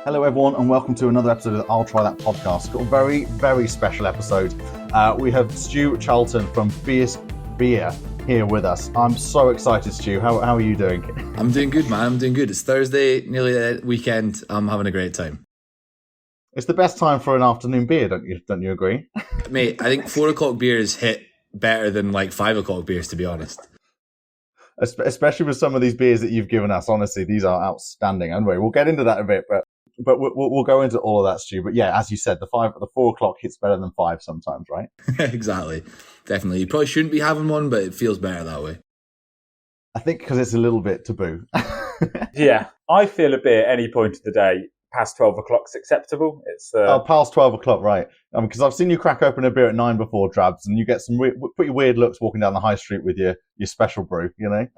Hello everyone and welcome to another episode of I'll Try That podcast. Got a very, very special episode. We have Stu Charleton from Fierce Beer here with us. I'm so excited, Stu. How are you doing? I'm doing good, man. I'm doing good. It's Thursday, nearly the weekend. I'm having a great time. It's the best time for an afternoon beer, don't you agree? Mate, I think 4 o'clock beers hit better than like 5 o'clock beers, to be honest. Especially with some of these beers that you've given us. Honestly, these are outstanding. Anyway, we'll get into that a bit, but we'll go into all of that, Stu. But yeah, as you said, the 4 o'clock hits better than 5 sometimes, right? Exactly. Definitely. You probably shouldn't be having one, but it feels better that way. I think because it's a little bit taboo. Yeah, I feel a beer any point of the day past 12 o'clock's acceptable. It's past 12 o'clock, right? Because I've seen you crack open a beer at 9 before, Drabs, and you get some pretty weird looks walking down the high street with your special brew, you know?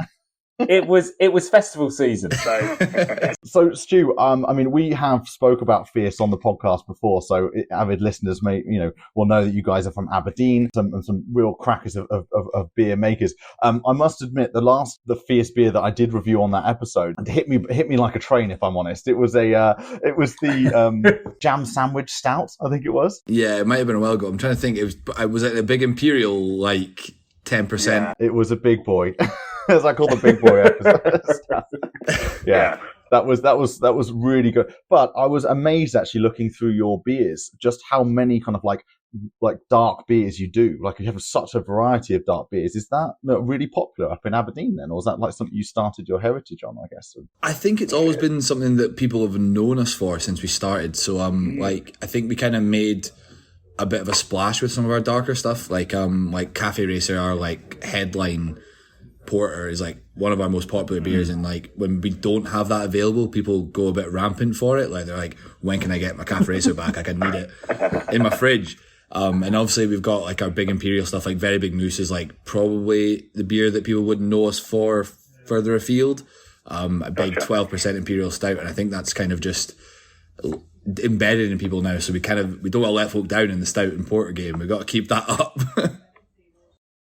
It was festival season, so. So, Stu, we have spoke about Fierce on the podcast before, so avid listeners will know that you guys are from Aberdeen, some real crackers of beer makers. I must admit, the Fierce beer that I did review on that episode hit me like a train. If I'm honest, it was the jam sandwich stout. I think it was. Yeah, it might have been a while ago. I'm trying to think. I was at a big imperial, like 10%. Yeah, it was a big boy. As I call the big boy episode. Yeah, that was really good. But I was amazed actually looking through your beers, just how many kind of like dark beers you do. Like you have such a variety of dark beers. Is that really popular up in Aberdeen then, or is that like something you started your heritage on? I guess. I think it's always been something that people have known us for since we started. So I think we kind of made a bit of a splash with some of our darker stuff, like Cafe Racer, our like headline porter is like one of our most popular beers, and like when we don't have that available, people go a bit rampant for it. Like they're like, when can I get my Cafe Racer back? I need it in my fridge. And obviously we've got like our big imperial stuff, like Very Big Moose is like probably the beer that people wouldn't know us for further afield. A big 12% imperial stout, and I think that's kind of just embedded in people now. So we don't want to let folk down in the stout and porter game. We've got to keep that up.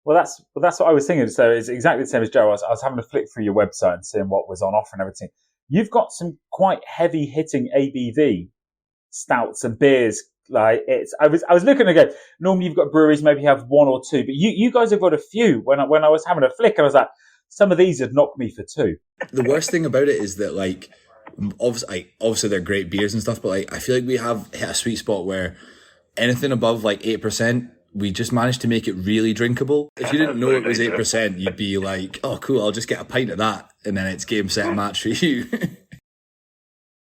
Well, that's what I was thinking. So it's exactly the same as Joe. I was having a flick through your website and seeing what was on offer and everything. You've got some quite heavy hitting ABV stouts and beers. Like I was looking again. Normally you've got breweries maybe have one or two, but you guys have got a few. When I was having a flick, I was like, some of these had knocked me for 2. The worst thing about it is that like obviously they're great beers and stuff, but like I feel like we have hit a sweet spot where anything above like 8%. We just managed to make it really drinkable. If you didn't know it was 8%, you'd be like, oh, cool, I'll just get a pint of that. And then it's game, set, match for you.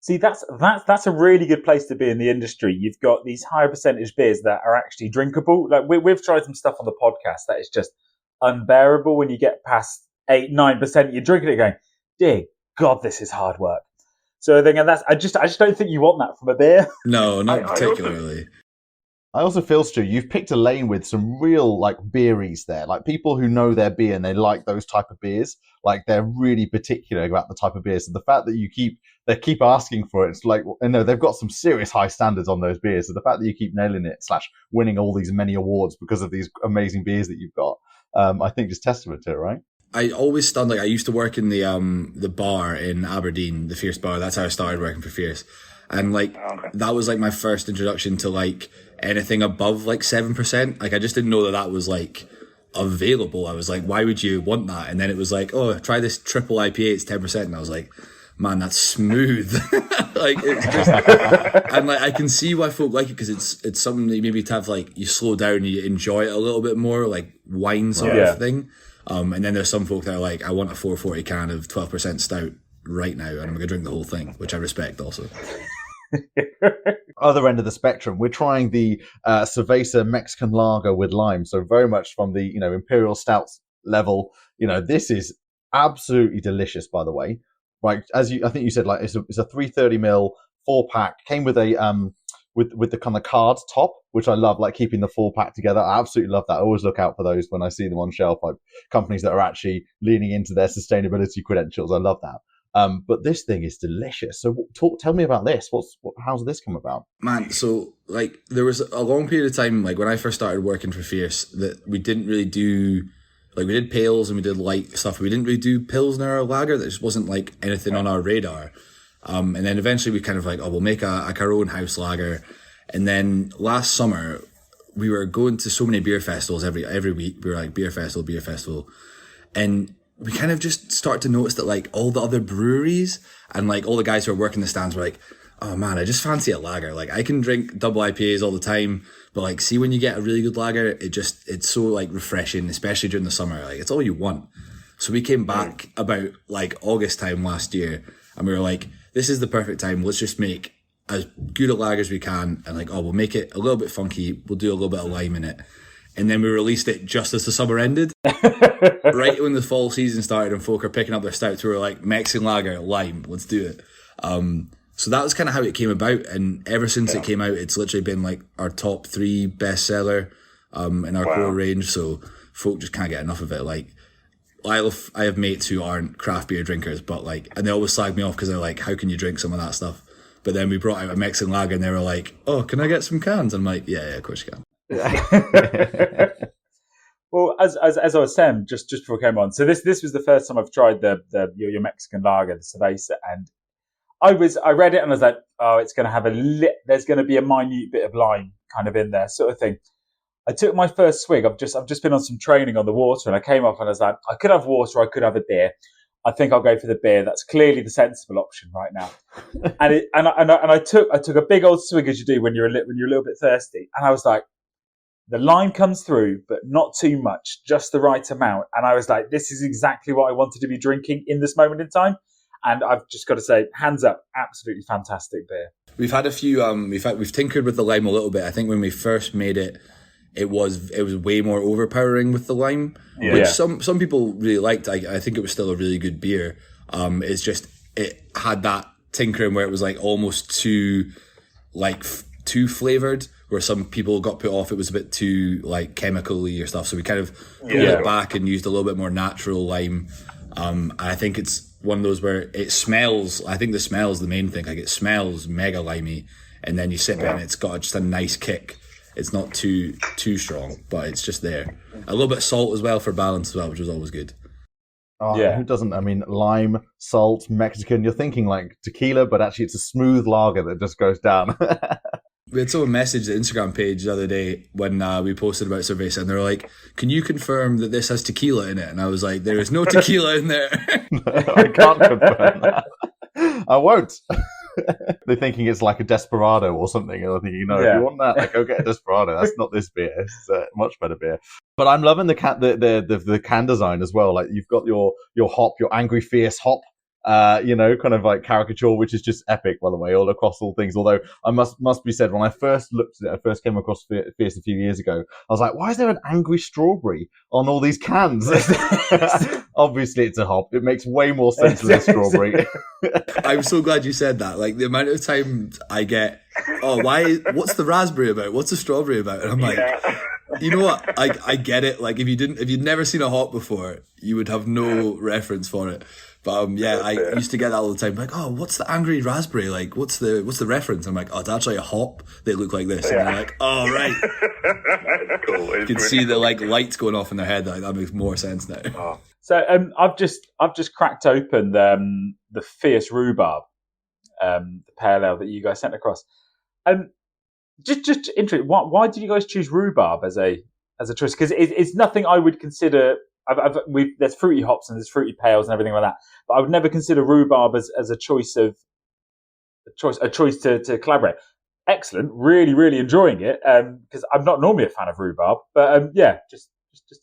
See, that's a really good place to be in the industry. You've got these higher percentage beers that are actually drinkable. Like we've tried some stuff on the podcast that is just unbearable when you get past 8-9%. You're drinking it going, dear God, this is hard work. So I think, and I just don't think you want that from a beer. No, not particularly. I also feel, Stu, you've picked a lane with some real like beeries there, like people who know their beer and they like those type of beers. Like they're really particular about the type of beers. So the fact that they keep asking for it, it's like, they've got some serious high standards on those beers. So the fact that you keep nailing it / winning all these many awards because of these amazing beers that you've got, I think just testament to it, right? I always stand like I used to work in the bar in Aberdeen, the Fierce bar. That's how I started working for Fierce. And like that was like my first introduction to like anything above like 7%. Like I just didn't know that was like available. I was like, why would you want that? And then it was like, oh, try this triple IPA, it's 10%. And I was like, man, that's smooth. Like it's just, and like I can see why folk like it, because it's something that maybe to have like you slow down and you enjoy it a little bit more, like wine sort of thing. And then there's some folk that are like, I want a 440 can of 12% stout right now, and I'm gonna drink the whole thing, which I respect also. Other end of the spectrum, we're trying the Cerveza Mexican lager with lime, so very much from the imperial stouts level. This is absolutely delicious, by the way. Right, I think you said, like it's a 330ml 4-pack, came with a with the kind of card top, which I love, like keeping the 4-pack together. I absolutely love that. I always look out for those when I see them on shelf, like companies that are actually leaning into their sustainability credentials. I love that. But this thing is delicious. So tell me about this. How's this come about? Man, so like there was a long period of time, like when I first started working for Fierce, that we didn't really do, like we did pales and we did light stuff. We didn't really do Pilsner or lager. That just wasn't like anything on our radar. And then eventually we kind of like, we'll make our own house lager. And then last summer, we were going to so many beer festivals every week. We were like, beer festival. And we kind of just started to notice that like all the other breweries and like all the guys who are working the stands were like, oh man, I just fancy a lager. Like I can drink double IPAs all the time, but like see when you get a really good lager, it's so like refreshing, especially during the summer. Like it's all you want. So we came back about like August time last year and we were like, this is the perfect time. Let's just make as good a lager as we can. And like, we'll make it a little bit funky. We'll do a little bit of lime in it. And then we released it just as the summer ended. Right when the fall season started and folk are picking up their stouts, we were like, Mexican lager, lime, let's do it. So that was kind of how it came about. And ever since it came out, it's literally been like our top 3 bestseller in our core range. So folk just can't get enough of it. Like, I have mates who aren't craft beer drinkers, but like, and they always slag me off because they're like, how can you drink some of that stuff? But then we brought out a Mexican lager and they were like, oh, can I get some cans? And I'm like, yeah, of course you can. Well, as I was saying just before I came on, so this was the first time I've tried your Mexican lager, the Cerveza, and I read it and I was like, oh, it's going to have there's going to be a minute bit of lime kind of in there, sort of thing. I took my first swig. I've just been on some training on the water, and I came up and I was like, I could have water, I could have a beer. I think I'll go for the beer. That's clearly the sensible option right now. And I took a big old swig as you do when you're a little bit thirsty, and I was like, the lime comes through, but not too much, just the right amount. And I was like, this is exactly what I wanted to be drinking in this moment in time. And I've just got to say, hands up, absolutely fantastic beer. We've had a few. We've tinkered with the lime a little bit. I think when we first made it, it was way more overpowering with the lime, which some people really liked. I think it was still a really good beer. It's just it had that tinkering where it was like almost too flavored, where some people got put off. It was a bit too like chemical-y or stuff. So we kind of pulled it back and used a little bit more natural lime. And I think it's one of those where it smells. I think the smell is the main thing. Like it smells mega limey, and then you sip it and it's got just a nice kick. It's not too strong, but it's just there. A little bit of salt as well for balance as well, which was always good. Oh, who doesn't? I mean, lime, salt, Mexican. You're thinking like tequila, but actually it's a smooth lager that just goes down. We had someone message the Instagram page the other day when we posted about Cerveza, and they were like, can you confirm that this has tequila in it? And I was like, there is no tequila in there. No, I can't confirm that. I won't. They're thinking it's like a Desperado or something. And I'm thinking, no, if you want that, like, go get a Desperado. That's not this beer. It's a much better beer. But I'm loving the can design as well. Like you've got your hop, your angry fierce hop. Kind of like caricature, which is just epic, by the way, all across all things. Although I must be said, when I first looked at it, I first came across Fierce a few years ago, I was like, why is there an angry strawberry on all these cans? Obviously, it's a hop. It makes way more sense than a strawberry. I'm so glad you said that. Like the amount of time I get, what's the raspberry about? What's the strawberry about? And I'm like, you know what? I get it. Like if you'd never seen a hop before, you would have no reference for it. But I used to get that all the time. Like, what's the angry raspberry? Like, what's the reference? I'm like, it's actually a hop. They look like this. And they're like, oh right. Cool. You can see the like lights going off in their head. Like that makes more sense now. Oh. So I've just cracked open the Fierce Rhubarb, the pale ale that you guys sent across. Just interesting. Why did you guys choose rhubarb as a choice? Because it's nothing I would consider. There's fruity hops and there's fruity pales and everything like that, but I would never consider rhubarb as a choice to collaborate. Excellent, really enjoying it. Because I'm not normally a fan of rhubarb, but just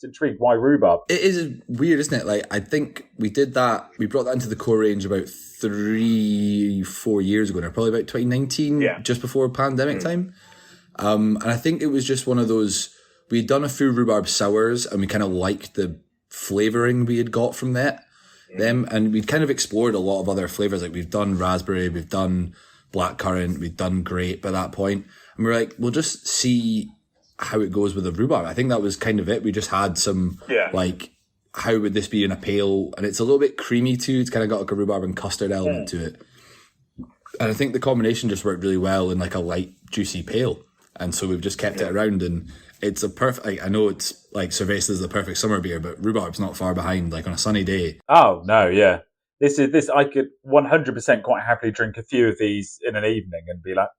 intrigued. Why rhubarb? It is weird, isn't it? Like I think we did that. We brought that into the core range about 3-4 years ago now, probably about 2019, just before pandemic time. And I think it was just one of those. We'd done a few rhubarb sours, and we kind of liked the flavoring we had got from them, and we'd kind of explored a lot of other flavors. Like we've done raspberry, we've done blackcurrant, we've done grape at that point, and we're like, we'll just see how it goes with the rhubarb. I think that was kind of it. We just had some like, how would this be in a pale? And it's a little bit creamy too. It's kind of got like a rhubarb and custard element to it, and I think the combination just worked really well in like a light, juicy pale. And so we've just kept it around, and it's a perfect. Like, I know it's like Cerveza is the perfect summer beer, but rhubarb's not far behind. Like on a sunny day. Oh no, yeah. This I could 100% quite happily drink a few of these in an evening and be like,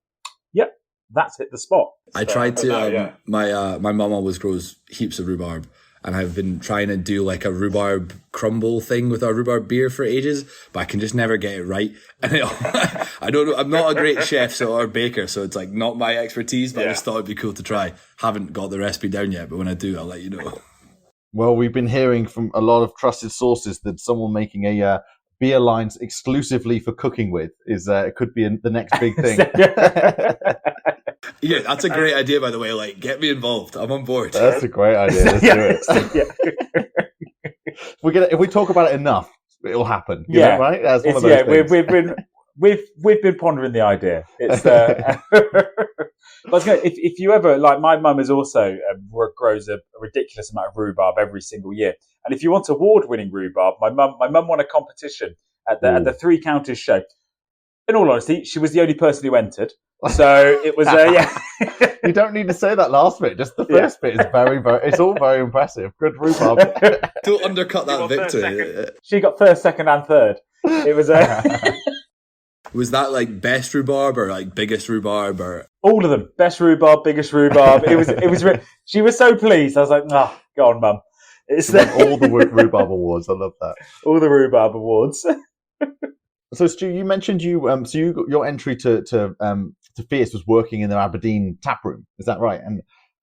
yep, that's hit the spot. I tried to. My mum always grows heaps of rhubarb, and I've been trying to do like a rhubarb crumble thing with our rhubarb beer for ages, but I can just never get it right. And I don't know. I'm not a great chef or baker, so it's like not my expertise. But I just thought it'd be cool to try. Haven't got the recipe down yet, but when I do, I'll let you know. Well, we've been hearing from a lot of trusted sources that someone making a beer lines exclusively for cooking with is it could be the next big thing. Yeah, that's a great idea, by the way. Like, get me involved. I'm on board. That's a great idea. Let's do it. If we talk about it enough, it'll happen. You know, right? That's one of those things. We've been pondering the idea. It's if you ever, like, my mum is also grows a ridiculous amount of rhubarb every single year, and if you want award-winning rhubarb, my mum won a competition at the Three Counties show. In all honesty, she was the only person who entered. So it was, You don't need to say that last bit. Just the first bit is very, it's all very impressive. Good rhubarb. Don't undercut that victory. She got first, second, and third. It was Was that like best rhubarb or like biggest rhubarb or all of them? Best rhubarb, biggest rhubarb. It was. She was so pleased. I was like, "Oh, go on, mum." It's all the rhubarb awards. I love that. All the rhubarb awards. So, Stu, you mentioned your entry to Fierce was working in their Aberdeen tap room. Is that right?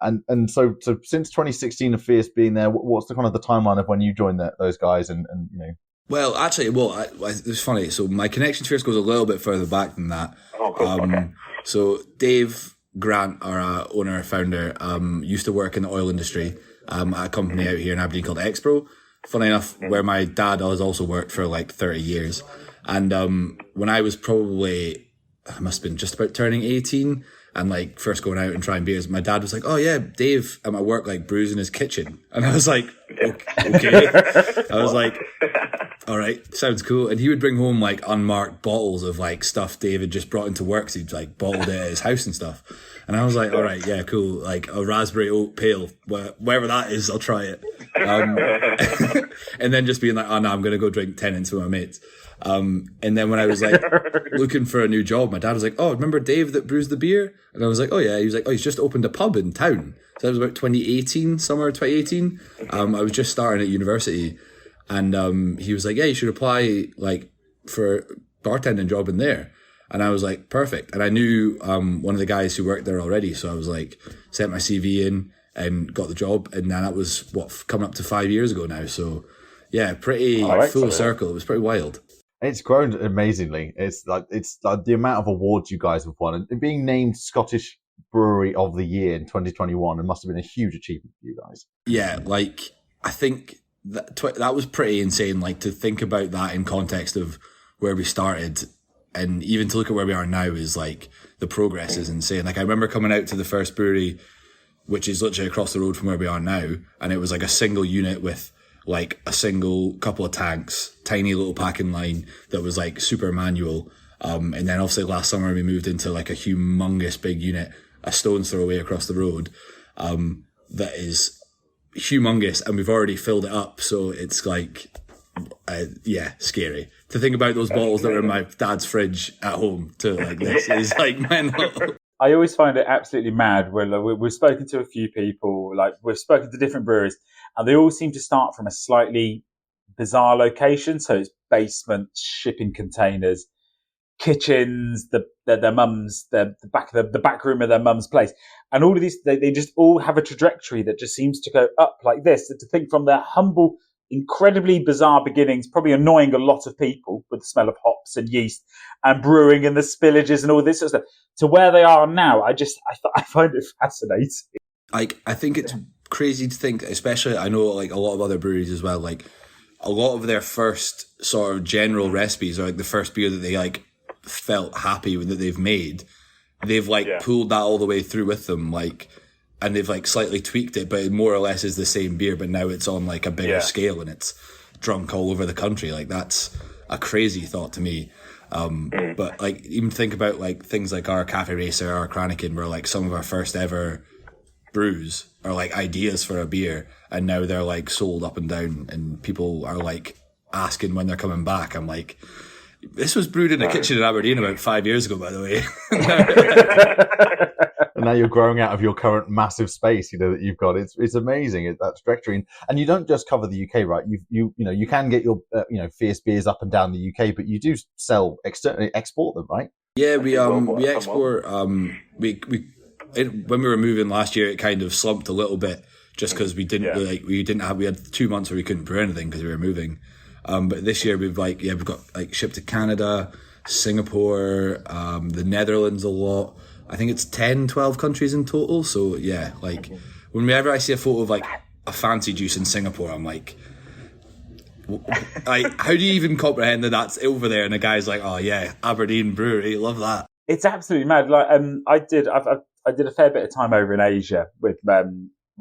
And so since 2016 of Fierce being there, what's the kind of the timeline of when you joined those guys and you know? Well, actually, it was funny. So my connection to Fierce goes a little bit further back than that. Oh, cool. Okay. So Dave Grant, our owner, founder, used to work in the oil industry at a company out here in Aberdeen called Expro. Funny enough, where my dad has also worked for like 30 years. And when I was probably, I must have been just about turning 18 and like first going out and trying beers, my dad was like, "Oh yeah, Dave at my work like brews in his kitchen." And I was like, okay. I was like, all right, sounds cool. And he would bring home like unmarked bottles of like stuff David just brought into work. So he'd like bottled it at his house and stuff. And I was like, all right, yeah, cool. Like a raspberry oat pale, whatever that is, I'll try it. And then just being like, oh no, I'm going to go drink Tennent's with my mates. And then when I was like looking for a new job, my dad was like, "Oh, remember Dave that brews the beer?" And I was like, "Oh yeah." He was like, "Oh, he's just opened a pub in town." So that was about 2018, summer 2018. I was just starting at university, and he was like, "Yeah, you should apply like for a bartending job in there." And I was like, "Perfect." And I knew one of the guys who worked there already, so I was like, sent my CV in and got the job. And then that was coming up to 5 years ago now. So yeah, pretty full circle. It was pretty wild. It's grown amazingly. It's like the amount of awards you guys have won, and being named Scottish Brewery of the Year in 2021. It must have been a huge achievement for you guys. Yeah, like I think that was pretty insane. Like to think about that in context of where we started, and even to look at where we are now is like the progress is insane. Like I remember coming out to the first brewery, which is literally across the road from where we are now, and it was like a single unit with like a single couple of tanks, tiny little packing line that was like super manual. And then obviously last summer we moved into like a humongous big unit, a stone's throw away across the road, that is humongous, and we've already filled it up. So it's like, scary to think about those bottles that were in my dad's fridge at home to like this is like mental. I always find it absolutely mad when we've spoken to a few people, like we've spoken to different breweries, and they all seem to start from a slightly bizarre location. So it's basements, shipping containers, kitchens, their mums, the back room of their mum's place, and all of these they just all have a trajectory that just seems to go up like this. And to think from their humble, incredibly bizarre beginnings, probably annoying a lot of people with the smell of hops and yeast and brewing and the spillages and all this sort of stuff, to where they are now. I find it fascinating. Like, I think it's crazy to think, especially I know like a lot of other breweries as well, like a lot of their first sort of general recipes, or like the first beer that they like felt happy with that they've made, they've like pulled that all the way through with them, like, and they've like slightly tweaked it, but it more or less is the same beer, but now it's on like a bigger scale and it's drunk all over the country. Like that's a crazy thought to me. But like even think about like things like our Cafe Racer, our Kranikin, were like some of our first ever brews or like ideas for a beer, and now they're like sold up and down, and people are like asking when they're coming back. I'm like, this was brewed in a kitchen in Aberdeen about 5 years ago, by the way. And now you're growing out of your current massive space, that you've got. It's amazing that trajectory, and you don't just cover the UK, right? You can get your fierce beers up and down the UK, but you do sell externally, export them, right? Yeah, we export. When we were moving last year, it kind of slumped a little bit just because we had 2 months where we couldn't brew anything because we were moving. But this year we've got shipped to Canada, Singapore, the Netherlands a lot. I think it's 10, 12 countries in total. So yeah, whenever I see a photo of a fancy juice in Singapore, I'm like, how do you even comprehend that that's over there? And the guy's like, oh yeah, Aberdeen Brewery, love that. It's absolutely mad. I did a fair bit of time over in Asia with my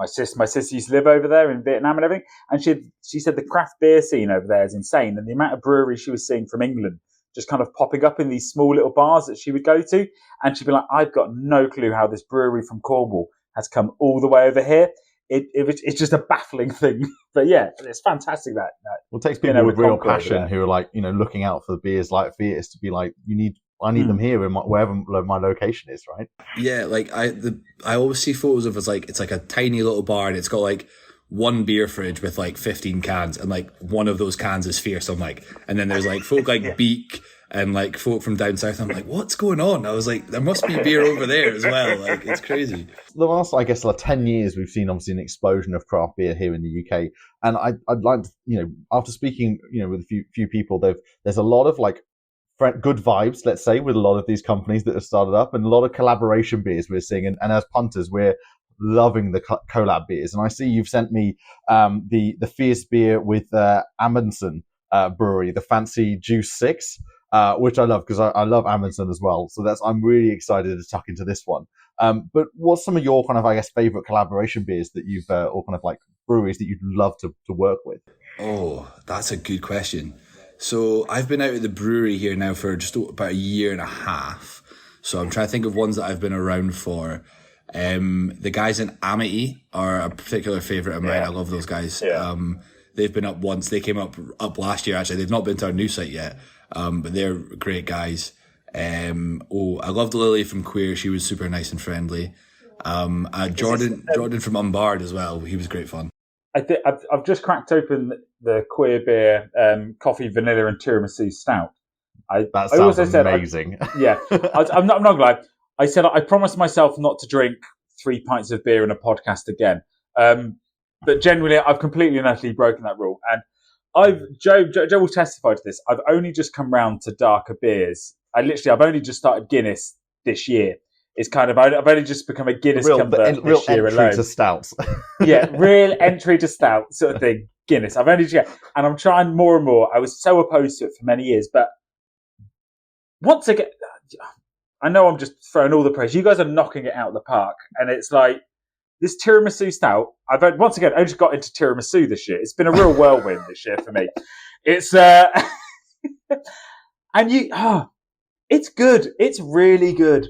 sister. My sister used to live over there in Vietnam and everything, and she said the craft beer scene over there is insane, and the amount of breweries she was seeing from England just kind of popping up in these small little bars that she would go to, and she'd be like, I've got no clue how this brewery from Cornwall has come all the way over here. It's just a baffling thing. But yeah, it's fantastic that well, it takes people with real passion who are looking out for the beers like Fierce to be like, I need them here in wherever my location is, right? Yeah, I always see photos of it's like a tiny little bar, and it's got one beer fridge with 15 cans, and one of those cans is Fierce. I'm like, and then there's folk Beak and folk from down south. I'm like, what's going on? I was like, there must be beer over there as well. It's crazy. The last, 10 years, we've seen obviously an explosion of craft beer here in the UK, and I'd like to, after speaking, with a few people, there's a lot of good vibes, let's say, with a lot of these companies that have started up, and a lot of collaboration beers we're seeing, and as punters, we're loving the collab beers. And I see you've sent me the Fierce beer with Amundsen Brewery, the Fancy Juice 6, which I love because I love Amundsen as well. So I'm really excited to tuck into this one. But what's some of your favorite collaboration beers that you've or breweries that you'd love to work with? Oh, that's a good question. So I've been out at the brewery here now for just about a year and a half. So I'm trying to think of ones that I've been around for. The guys in Amity are a particular favourite of mine. I love those guys. Yeah. They've been up once. They came up last year, actually. They've not been to our new site yet, but they're great guys. I loved Lily from Queer. She was super nice and friendly. Jordan from Unbarred as well. He was great fun. I've just cracked open the Queer beer coffee, vanilla and tiramisu stout. That sounds amazing. I'm not gonna lie. I said I promised myself not to drink 3 pints of beer in a podcast again. But generally, I've completely and utterly broken that rule. And Joe will testify to this. I've only just come round to darker beers. I've only just started Guinness this year. It's I've only just become a Guinness convert this year alone. To stouts. Yeah, real entry to stout sort of thing. Guinness. I've only just, and I'm trying more and more. I was so opposed to it for many years, but once again, I know I'm just throwing all the praise. You guys are knocking it out of the park, and it's this tiramisu stout. I've once again I just got into tiramisu this year. It's been a real whirlwind this year for me. It's it's good. It's really good.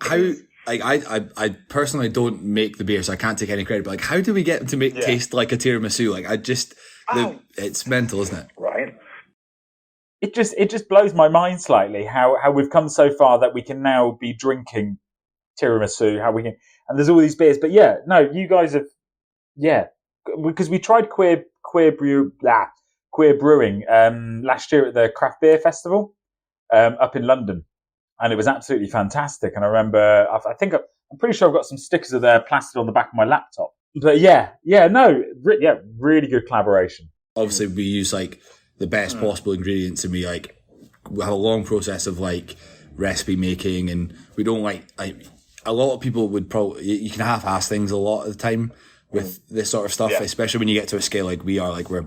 How I personally don't make the beer, so I can't take any credit. But how do we get them to taste like a tiramisu? It's mental, isn't it? Right. It just blows my mind slightly how we've come so far that we can now be drinking tiramisu. And there's all these beers, but you guys have, because we tried queer brewing last year at the Craft Beer Festival up in London, and it was absolutely fantastic. And I remember, I'm pretty sure I've got some stickers of there plastered on the back of my laptop. But really good collaboration. Obviously, we use the best possible ingredients, and we have a long process of recipe making, and we don't a lot of people would probably, you can half-ass things a lot of the time with this sort of stuff, especially when you get to a scale like we are, we're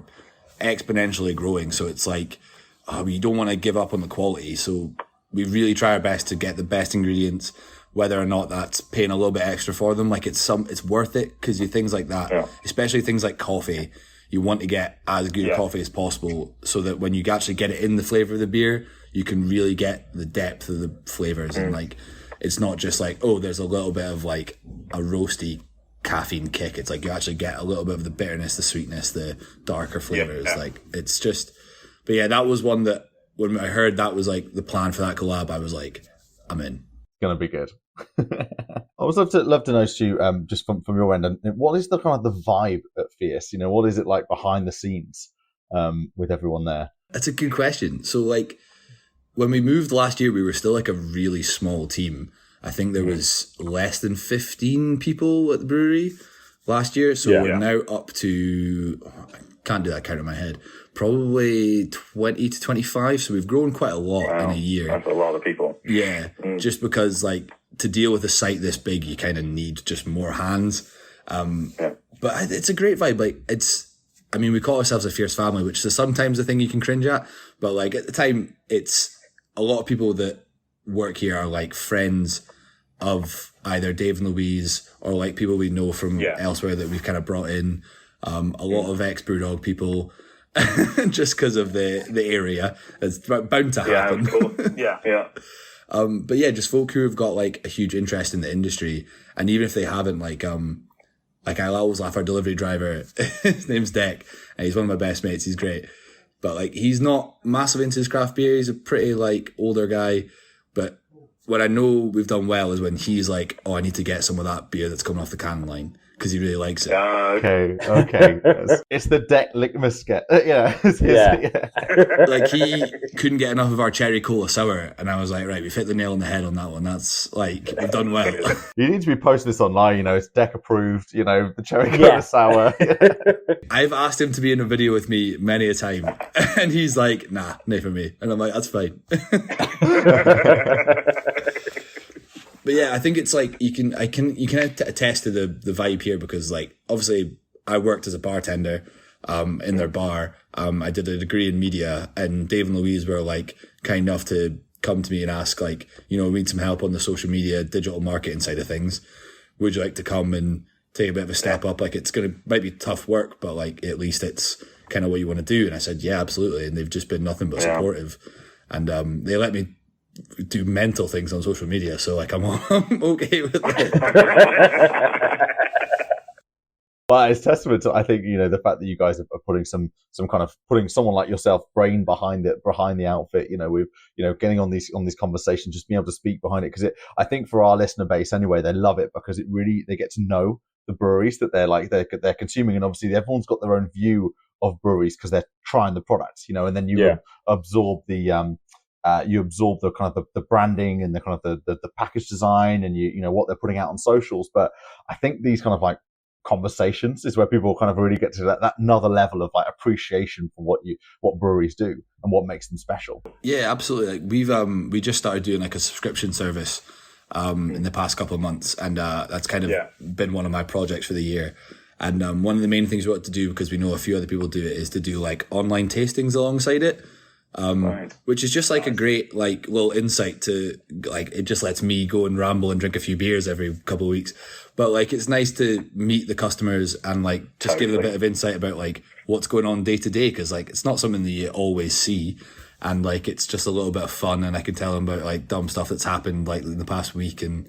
exponentially growing. So it's we don't want to give up on the quality. So we really try our best to get the best ingredients, whether or not that's paying a little bit extra for them. It's worth it, because things like that, especially things like coffee, you want to get as good a coffee as possible, so that when you actually get it in the flavour of the beer, you can really get the depth of the flavours. And it's not just there's a little bit of a roasty caffeine kick. It's you actually get a little bit of the bitterness, the sweetness, the darker flavours. It's just But yeah, that was one that when I heard that was like the plan for that collab, I was like, I'm in. Gonna be good. I would love to know, Stu, just from your end, and what is the kind of the vibe at Fierce? What is it like behind the scenes with everyone there? That's a good question. So like when we moved last year, we were still like a really small team. I think there was less than 15 people at the brewery last year. So we're now up to, I can't do that count in my head, probably 20 to 25. So we've grown quite a lot in a year. That's a lot of people. Yeah. Just because like to deal with a site this big, you kind of need just more hands. But it's a great vibe. Like we call ourselves a fierce family, which is sometimes a thing you can cringe at. But like at the time, it's a lot of people that work here are like friends of either Dave and Louise or like people we know from elsewhere that we've kind of brought in. A lot of ex-Brewdog people, just because of the area. It's bound to happen. Cool. Yeah. But yeah, just folk who have got like a huge interest in the industry, and even if they haven't, like I always laugh. Our delivery driver, his name's Deck, and he's one of my best mates. He's great, but like he's not massive into his craft beer. He's a pretty like older guy, but when I know we've done well is when he's like, "Oh, I need to get some of that beer that's coming off the can line." Because he really likes it. Okay. It's the Deck litmus sketch. Yeah. Like he couldn't get enough of our cherry cola sour, and I was like, right, we've hit the nail on the head on that one. That's like we've done well. You need to be posting this online. It's Deck approved. The cherry cola sour. I've asked him to be in a video with me many a time, and he's like, nah, no for me, and I'm like, that's fine. But yeah, I think it's like you can attest to the vibe here because like obviously I worked as a bartender in their bar. I did a degree in media, and Dave and Louise were like kind enough to come to me and ask like, we need some help on the social media, digital marketing side of things. Would you like to come and take a bit of a step up? Like might be tough work, but like at least it's kind of what you want to do. And I said, yeah, absolutely. And they've just been nothing but supportive. And they let me do mental things on social media, so like I'm okay with it. Well, it's testament to, I think, the fact that you guys are putting some kind of putting someone like yourself brain behind the outfit, with getting on these conversations, just being able to speak behind it, because I think for our listener base anyway, they love it because they get to know the breweries that they're consuming, and obviously everyone's got their own view of breweries because they're trying the products, and then you absorb the kind of the branding and the kind of the package design and what they're putting out on socials. But I think these kind of like conversations is where people kind of really get to that another level of like appreciation for what breweries do and what makes them special. Yeah, absolutely. Like we just started doing like a subscription service in the past couple of months, and that's kind of been one of my projects for the year. And one of the main things we want to do, because we know a few other people do it, is to do like online tastings alongside it. Which is just like a great like little insight to like, it just lets me go and ramble and drink a few beers every couple of weeks, but like it's nice to meet the customers and like just give them a bit of insight about like what's going on day to day, because like it's not something that you always see, and like it's just a little bit of fun, and I can tell them about like dumb stuff that's happened like in the past week, and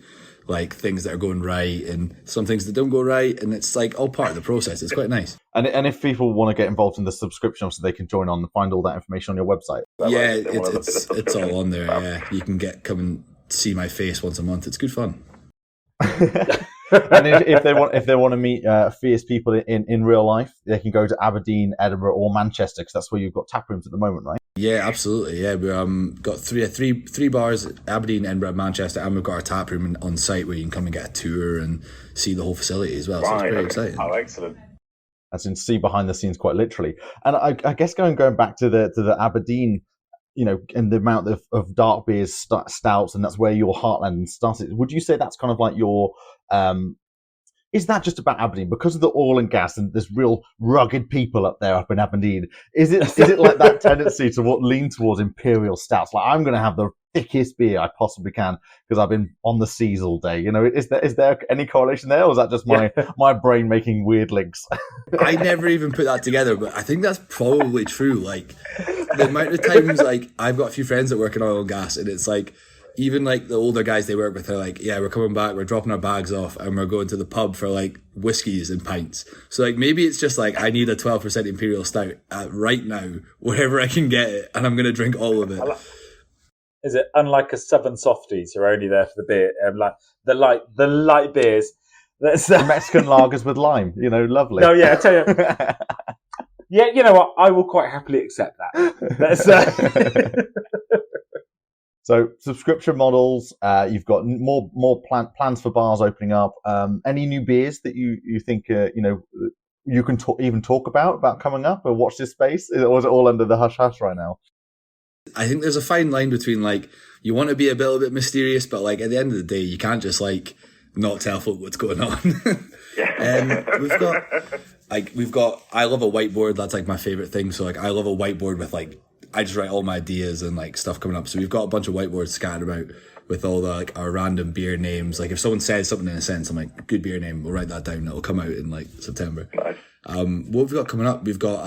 like things that are going right and some things that don't go right, and it's like all part of the process. It's quite nice. And if people want to get involved in the subscription, so they can join on and find all that information on your website. Yeah, it's all on there. Yeah, you can come and see my face once a month. It's good fun. And if they want to meet fierce people in real life, they can go to Aberdeen, Edinburgh, or Manchester, because that's where you've got tap rooms at the moment, right? Yeah, absolutely. Yeah, we've got three bars: Aberdeen, Edinburgh, Manchester, and we've got our tap room on site where you can come and get a tour and see the whole facility as well. So it's very exciting. Oh, excellent. As in see behind the scenes quite literally. And I guess going back to the Aberdeen, and the amount of dark beers, stouts, and that's where your heartland started. Would you say that's kind of like your is that just about Aberdeen because of the oil and gas and there's real rugged people up in Aberdeen? Is it like that tendency to lean towards imperial stouts? Like, I'm going to have the thickest beer I possibly can because I've been on the seas all day. Is there any correlation there, or is that just my brain making weird links? I never even put that together, but I think that's probably true. Like the amount of times, like I've got a few friends that work in oil and gas, and it's like even like the older guys they work with are like, yeah, we're coming back, we're dropping our bags off, and we're going to the pub for like whiskies and pints. So like maybe it's just like I need a 12% imperial stout right now, wherever I can get it, and I'm gonna drink all of it. Is it unlike a Southern Softies who are only there for the beer, like the light beers? That's Mexican lagers with lime, lovely. No, yeah, I tell you. Yeah, you know what? I will quite happily accept that. So subscription models, you've got more plans for bars opening up. Any new beers that you think you can even talk about coming up or watch this space? Or is it all under the hush hush right now? I think there's a fine line between like you want to be a little bit mysterious, but like at the end of the day, you can't just like not tell folk what's going on. We've got I love a whiteboard. That's like my favorite thing. So like I love a whiteboard with like I just write all my ideas and like stuff coming up. So we've got a bunch of whiteboards scattered about with all the like our random beer names. Like if someone says something in a sentence, I'm like, good beer name, we'll write that down. It'll come out in like September. Nice. What we've got coming up, we've got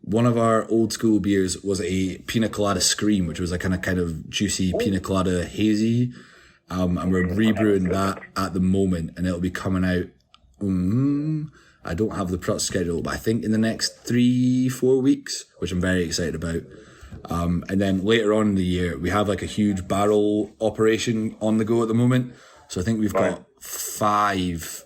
one of our old school beers was a pina colada scream, which was a kind of juicy pina colada hazy. And we're rebrewing that at the moment, and it'll be coming out. I don't have the product schedule, but I think in the next 3-4 weeks, which I'm very excited about. And then later on in the year, we have like a huge barrel operation on the go at the moment. So I think we've got 5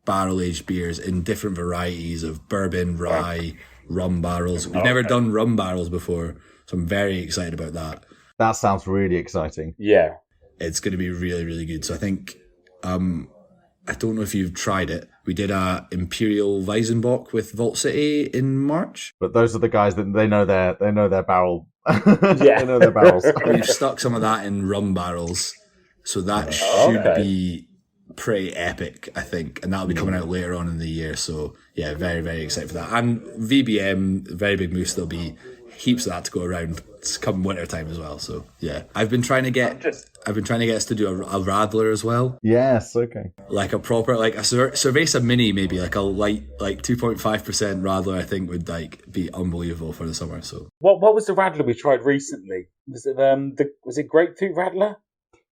barrel aged beers in different varieties of bourbon, rye, rum barrels. We've never done rum barrels before, so I'm very excited about that. That sounds really exciting. Yeah. It's going to be really, really good. So I think, I don't know if you've tried it. We did a Imperial Weizenbock with Vault City in March. But those are the guys that they know their barrel. Yeah. They know their barrels. We've stuck some of that in rum barrels. So that should be pretty epic, I think. And that'll be coming out later on in the year. So yeah, very, very excited for that. And VBM, very big moose. There'll be heaps of that to go around. It's come winter time as well. So yeah, I've been trying to get us to do a Radler as well. Yes, okay. Like a proper, like a Cerveza mini, maybe like a light, like 2.5% Radler. I think would like be unbelievable for the summer. So what was the Radler we tried recently? Was it was it grapefruit Radler?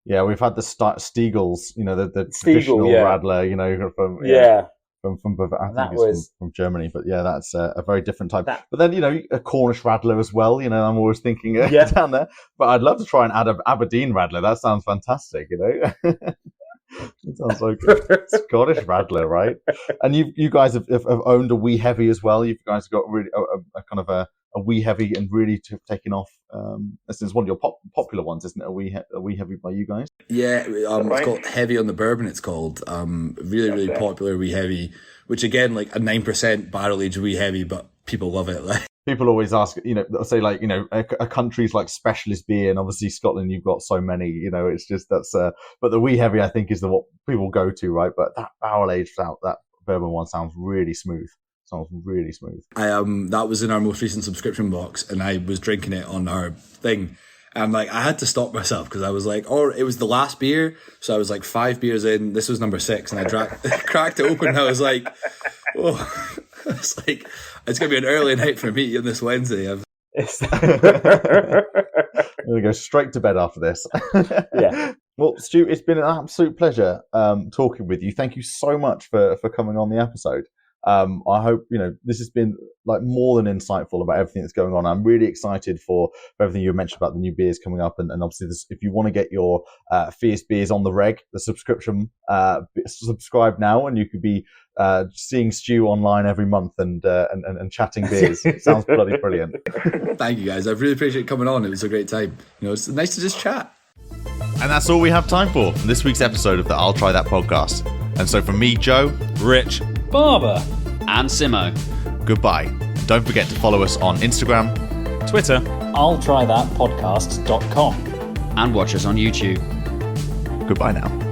Yeah, we've had the Stiegels, the traditional Radler, from from Germany, but yeah, that's a very different type. But then a Cornish Radler as well. I'm always thinking down there. But I'd love to try and add an Aberdeen Radler. That sounds fantastic. It sounds so good. Scottish Radler, right? And you guys have owned a wee heavy as well. You guys got really a kind of a wee heavy and really taken off. This is one of your popular ones, isn't it? A wee heavy by you guys. Yeah, it's called Heavy on the Bourbon. It's called really popular wee heavy, which again like a 9% barrel aged wee heavy, but people love it. Like people always ask, say like a country's like specialist beer, and obviously Scotland you've got so many. It's just but the wee heavy I think is what people go to, right? But that barrel aged out that bourbon one sounds really smooth. That was in our most recent subscription box, and I was drinking it on our thing, and like I had to stop myself because I was like, it was the last beer, so I was like 5 beers in. This was number 6, and I cracked it open. And I was like, it's like it's gonna be an early night for me on this Wednesday. I'm gonna go straight to bed after this. Yeah. Well, Stu, it's been an absolute pleasure talking with you. Thank you so much for coming on the episode. I hope this has been like more than insightful about everything that's going on. I'm really excited for everything you mentioned about the new beers coming up, and obviously if you want to get your Fierce beers on the reg, the subscription, subscribe now, and you could be seeing Stu online every month and chatting beers. It sounds bloody brilliant. Thank you guys. I really appreciate coming on. It was a great time. It's nice to just chat. And that's all we have time for this week's episode of the I'll Try That podcast. And so from me, Joe, Rich, Barber, and Simo, goodbye. And don't forget to follow us on Instagram, Twitter, I'll Try That Podcast.com, and watch us on YouTube. Goodbye now.